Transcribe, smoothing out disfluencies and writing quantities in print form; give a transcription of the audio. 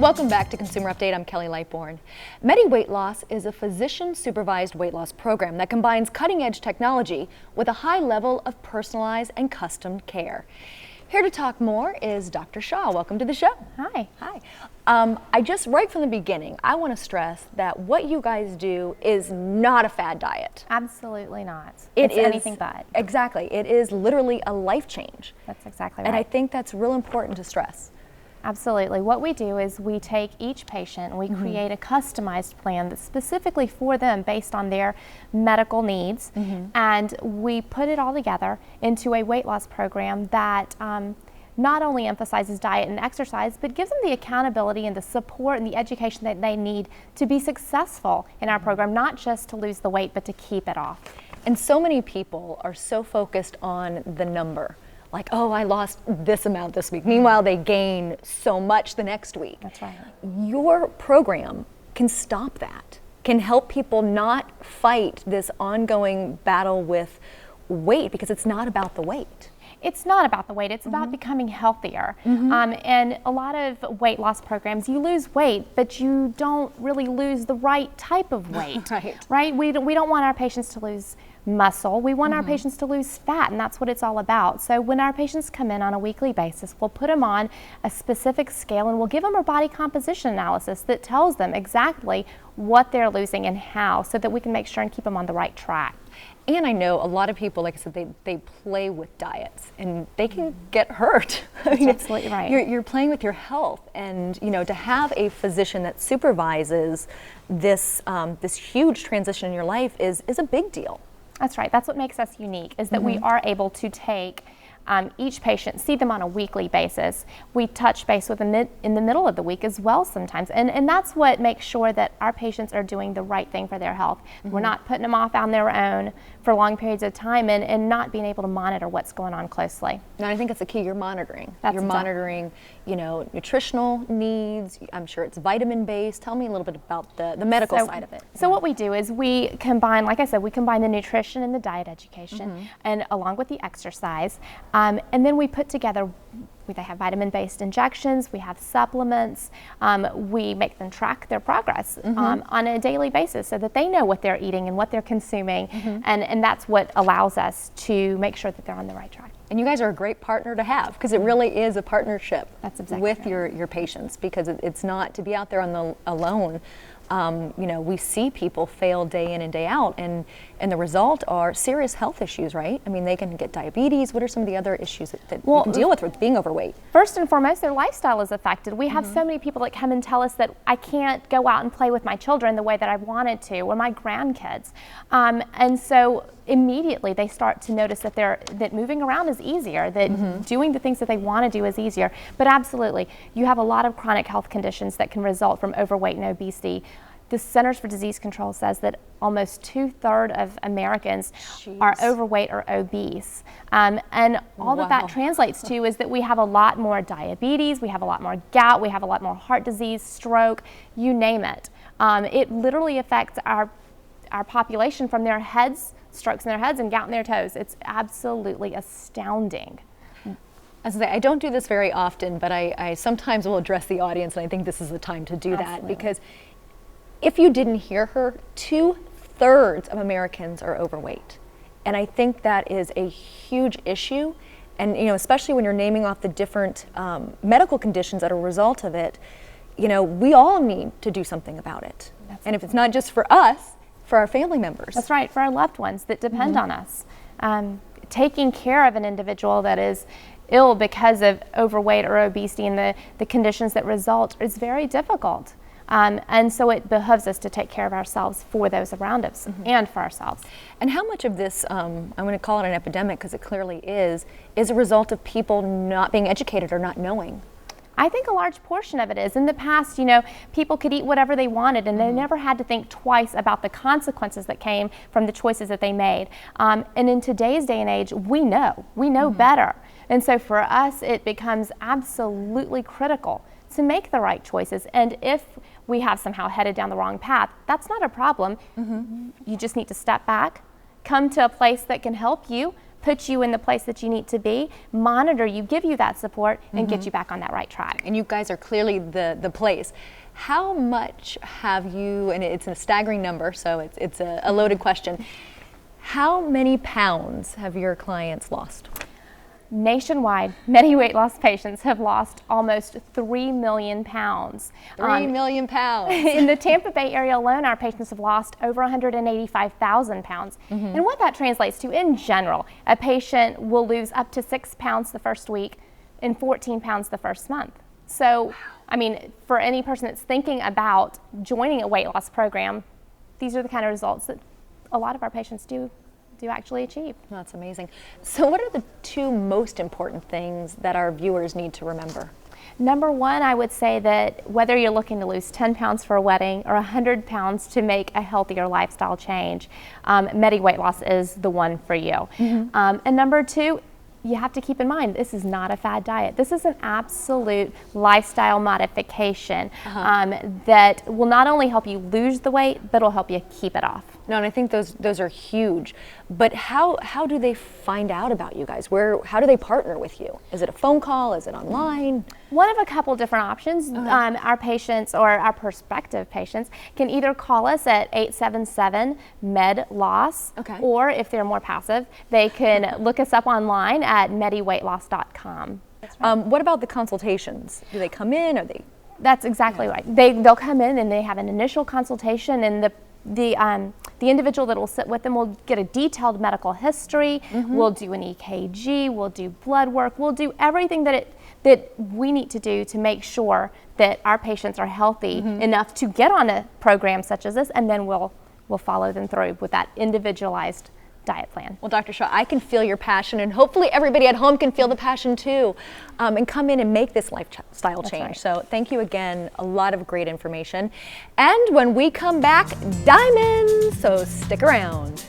Welcome back to Consumer Update. I'm Kelly Lightbourne. Medi Weightloss is a physician-supervised weight loss program that combines cutting-edge technology with a high level of personalized and custom care. Here to talk more is Dr. Shaw. Welcome to the show. Hi. Hi. Right from the beginning, I want to stress that what you guys do is not a fad diet. Absolutely not. It's anything but. Exactly. It is literally a life change. That's exactly right. And I think that's real important to stress. Absolutely. What we do is we take each patient and we create a customized plan that's specifically for them based on their medical needs, and we put it all together into a weight loss program that not only emphasizes diet and exercise, but gives them the accountability and the support and the education that they need to be successful in our program, not just to lose the weight, but to keep it off. And so many people are so focused on the number. Like, oh, I lost this amount this week. Meanwhile, they gain so much the next week. That's right. Your program can stop that, can help people not fight this ongoing battle with weight, because it's not about the weight. It's not about the weight, it's about becoming healthier. And a lot of weight loss programs, you lose weight, but you don't really lose the right type of weight. Right? We don't want our patients to lose muscle. We want our patients to lose fat, and that's what it's all about. So when our patients come in on a weekly basis, we'll put them on a specific scale and we'll give them a body composition analysis that tells them exactly what they're losing and how, so that we can make sure and keep them on the right track. And I know a lot of people, like I said, they play with diets and they can get hurt. That's absolutely right. You're playing with your health, and to have a physician that supervises this this huge transition in your life is a big deal. That's right. That's what makes us unique, is that we are able to take each patient, see them on a weekly basis. We touch base with them in the middle of the week as well sometimes. And that's what makes sure that our patients are doing the right thing for their health. We're not putting them off on their own for long periods of time and not being able to monitor what's going on closely. And I think it's the key. You're monitoring. That's You're monitoring, nutritional needs. I'm sure it's vitamin based. Tell me a little bit about the medical side of it. So what we do is we combine, like I said, we combine the nutrition and the diet education, and along with the exercise. And then we put together, they have vitamin-based injections, we have supplements, we make them track their progress on a daily basis so that they know what they're eating and what they're consuming, and that's what allows us to make sure that they're on the right track. And you guys are a great partner to have, because it really is a partnership with right. your patients, because it's not to be out there alone. We see people fail day in and day out, and the result are serious health issues, right? I mean, they can get diabetes. What are some of the other issues that you can deal with being overweight? First and foremost, their lifestyle is affected. We have so many people that come and tell us that I can't go out and play with my children the way that I wanted to, or my grandkids. And so immediately they start to notice that moving around is easier, that doing the things that they want to do is easier. But absolutely, you have a lot of chronic health conditions that can result from overweight and obesity. The Centers for Disease Control says that almost 2/3 of Americans are overweight or obese. And all that translates to is that we have a lot more diabetes, we have a lot more gout, we have a lot more heart disease, stroke, you name it. It literally affects our population from their heads, strokes in their heads and gout in their toes. It's absolutely astounding. As I say, I don't do this very often, but I sometimes will address the audience, and I think this is the time to do that, because if you didn't hear her, 2/3 of Americans are overweight. And I think that is a huge issue. And, especially when you're naming off the different medical conditions that are a result of it, we all need to do something about it. And if it's not just for us, for our family members. That's right, for our loved ones that depend on us. Taking care of an individual that is ill because of overweight or obesity and the conditions that result is very difficult. And so it behooves us to take care of ourselves for those around us and for ourselves. And how much of this, I'm going to call it an epidemic because it clearly is a result of people not being educated or not knowing? I think a large portion of it is. In the past, people could eat whatever they wanted, and they never had to think twice about the consequences that came from the choices that they made. And in today's day and age, we know better. And so for us, it becomes absolutely critical to make the right choices. And if we have somehow headed down the wrong path, that's not a problem. You just need to step back, come to a place that can help you, put you in the place that you need to be, monitor you, give you that support, and get you back on that right track. And you guys are clearly the place. How much have you, and it's a staggering number, so it's a loaded question, how many pounds have your clients lost? Nationwide, Medi Weightloss patients have lost almost 3 million pounds. 3 million pounds. In the Tampa Bay area alone, our patients have lost over 185,000 pounds. And what that translates to in general, a patient will lose up to 6 pounds the first week and 14 pounds the first month. So, I mean, for any person that's thinking about joining a weight loss program, these are the kind of results that a lot of our patients do actually achieve. That's amazing. So what are the 2 most important things that our viewers need to remember? Number one, I would say that whether you're looking to lose 10 pounds for a wedding or 100 pounds to make a healthier lifestyle change, Medi Weightloss is the one for you. And number 2, you have to keep in mind, this is not a fad diet. This is an absolute lifestyle modification that will not only help you lose the weight, but it'll help you keep it off. No, and I think those are huge. But how do they find out about you guys? How do they partner with you? Is it a phone call? Is it online? One of a couple different options. Our patients or our prospective patients can either call us at 877-MED-LOSS, or if they're more passive, they can look us up online at mediweightloss.com. What about the consultations? Do they come in? Are they? That's exactly right. They'll come in and they have an initial consultation, and the individual that will sit with them will get a detailed medical history. We'll do an EKG. We'll do blood work. We'll do everything that we need to do to make sure that our patients are healthy enough to get on a program such as this, and then we'll follow them through with that individualized diet plan. Well, Dr. Shaw, I can feel your passion, and hopefully everybody at home can feel the passion too, and come in and make this lifestyle change. Right. So thank you again, a lot of great information. And when we come back, diamonds, so stick around.